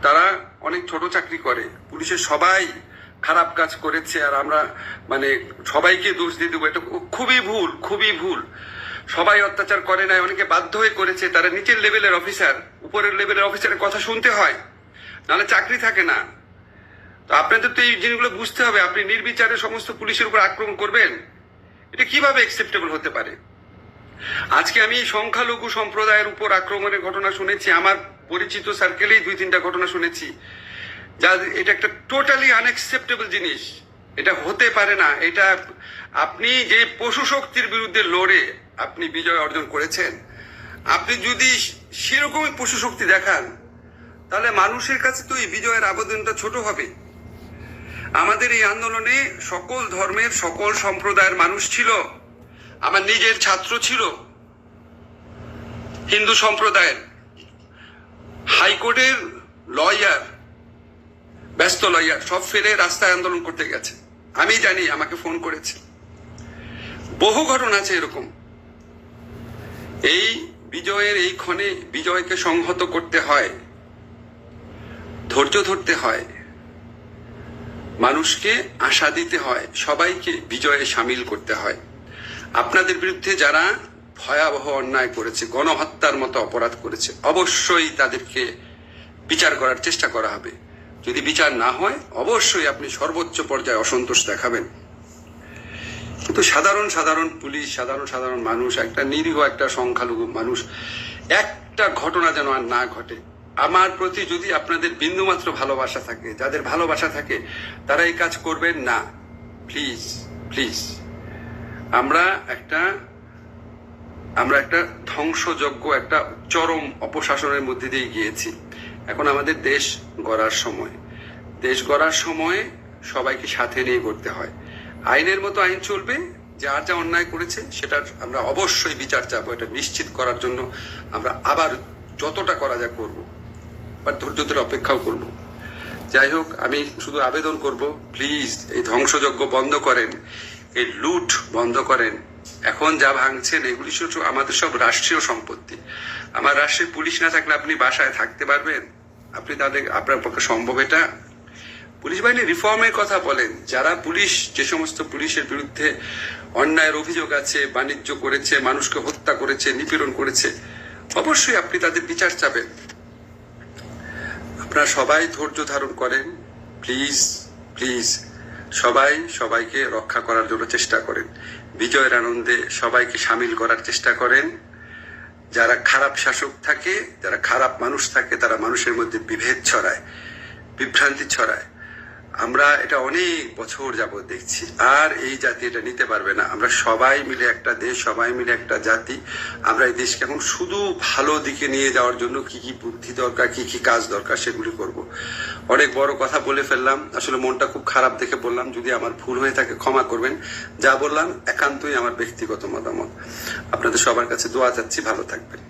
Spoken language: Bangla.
তারা অনেক ছোট চাকরি করে, পুলিশের সবাই খারাপ কাজ করেছে আর আমরা মানে সবাইকে দোষ দিয়ে দেবো, এটা খুবই ভুল, খুবই ভুল। সবাই অত্যাচার করে নাই, অনেকে বাধ্য হয়ে করেছে, তারা নিচের লেভেলের অফিসার, উপরের লেভেলের অফিসারের কথা শুনতে হয়, নাহলে চাকরি থাকে না। তো আপনাদের তো এই জিনিসগুলো বুঝতে হবে। আপনি নির্বিচারে সমস্ত পুলিশের উপর আক্রমণ করবেন, এটা কিভাবে অ্যাকসেপ্টেবল হতে পারে? আজকে আমি সংখ্যালঘু সম্প্রদায়ের উপর আক্রমণের ঘটনা শুনেছি, আমার পরিচিত সার্কেলেই 2-3টা ঘটনা শুনেছি, যা এটা একটা টোটালি আনএক্সেপ্টেবল জিনিস। এটা হতে পারে না। এটা আপনি যে পশু শক্তির বিরুদ্ধে লড়ে আপনি বিজয় অর্জন করেছেন, আপনি যদি সেরকমই পশু শক্তি দেখান, তাহলে মানুষের কাছে তো এই বিজয়ের আবেদনটা ছোট হবে। আমাদের এই আন্দোলনে সকল ধর্মের সকল সম্প্রদায়ের মানুষ ছিল। আমার নিজের ছাত্র ছিল হিন্দু সম্প্রদায়ের, হাইকোর্টের লয়ার, ব্যস্ত লয়ার, সব ফেলে রাস্তায় আন্দোলন করতে গেছে। আমি জানি, আমাকে ফোন করেছে। বহু ঘটনা আছে এরকম। এই বিজয়ের এই ক্ষণে বিজয়কে সংহত করতে হয়, ধৈর্য ধরতে হয়, মানুষকে আশা দিতে হয়, সবাইকে বিজয়ে সামিল করতে হয়। আপনাদের বিরুদ্ধে যারা ভয়াবহ অন্যায় করেছে, গণহত্যার মতো অপরাধ করেছে, অবশ্যই তাদেরকে বিচার করার চেষ্টা করা হবে। যদি বিচার না হয়, অবশ্যই আপনি সর্বোচ্চ পর্যায়ে অসন্তোষ দেখাবেন। কিন্তু সাধারণ পুলিশ, সাধারণ মানুষ, একটা নিরীহ একটা সংখ্যালঘু মানুষ, একটা ঘটনা যেন আর না ঘটে। আমার প্রতি যদি আপনাদের বিন্দুমাত্র ভালোবাসা থাকে, যাদের ভালোবাসা থাকে, তারা এই কাজ করবেন না, প্লিজ প্লিজ। আমরা একটা ধ্বংসযজ্ঞ, একটা চরম অপশাসনের মধ্যে দিয়ে গিয়েছি। এখন আমাদের দেশ গড়ার সময়, দেশ গড়ার সময় সবাইকে সাথে নিয়ে করতে হয়। আইনের মতো আইন চলবে, যার যা অন্যায় করেছে সেটার আমরা অবশ্যই বিচার চাবো। এটা নিশ্চিত করার জন্য আমরা আবার যতটা করা যায় করবো, বা ধৈর্য ধরে অপেক্ষাও করব। যাই হোক, আমি শুধু আবেদন করব, প্লিজ এই ধ্বংসযজ্ঞ বন্ধ করেন, এই লুট বন্ধ করেন। এখন যা ভাঙছেন এগুলি শুধু আমাদের সব রাষ্ট্রীয় সম্পত্তি। আমার রাষ্ট্রের পুলিশ না থাকলে আপনি বাসায় থাকতে পারবেন? আপনি আপনার পক্ষে সম্ভব এটা? পুলিশ বাহিনী রিফর্মের কথা বলেন। যারা পুলিশ, যে সমস্ত পুলিশের বিরুদ্ধে অন্যায়ের অভিযোগ আছে, বাণিজ্য করেছে, মানুষকে হত্যা করেছে, নিপীড়ন করেছে, অবশ্যই আপনি তাদের বিচার চাবেন। আপনারা সবাই ধৈর্য ধারণ করেন, প্লিজ প্লিজ। সবাই সবাইকে রক্ষা করার জন্য চেষ্টা করেন, বিজয়ের আনন্দে সবাইকে সামিল করার চেষ্টা করেন। যারা খারাপ শাসক থাকে, যারা খারাপ মানুষ থাকে, তারা মানুষের মধ্যে বিভেদ ছড়ায়, বিভ্রান্তি ছড়ায়। আমরা এটা অনেক বছর যাবত দেখছি। আর এই জাতি এটা নিতে পারবে না। আমরা সবাই মিলে একটা দেশ, সবাই মিলে একটা জাতি। আমরা এই দেশকে এখন শুধু ভালো দিকে নিয়ে যাওয়ার জন্য কি কি বুদ্ধি দরকার, কি কি কাজ দরকার, সেগুলি করব। অনেক বড় কথা বলে ফেললাম, আসলে মনটা খুব খারাপ দেখে বললাম। যদি আমার ভুল হয়ে থাকে ক্ষমা করবেন। যা বললাম একান্তই আমার ব্যক্তিগত মতামত। আপনাদের সবার কাছে দোয়া চাচ্ছি, ভালো থাকবেন।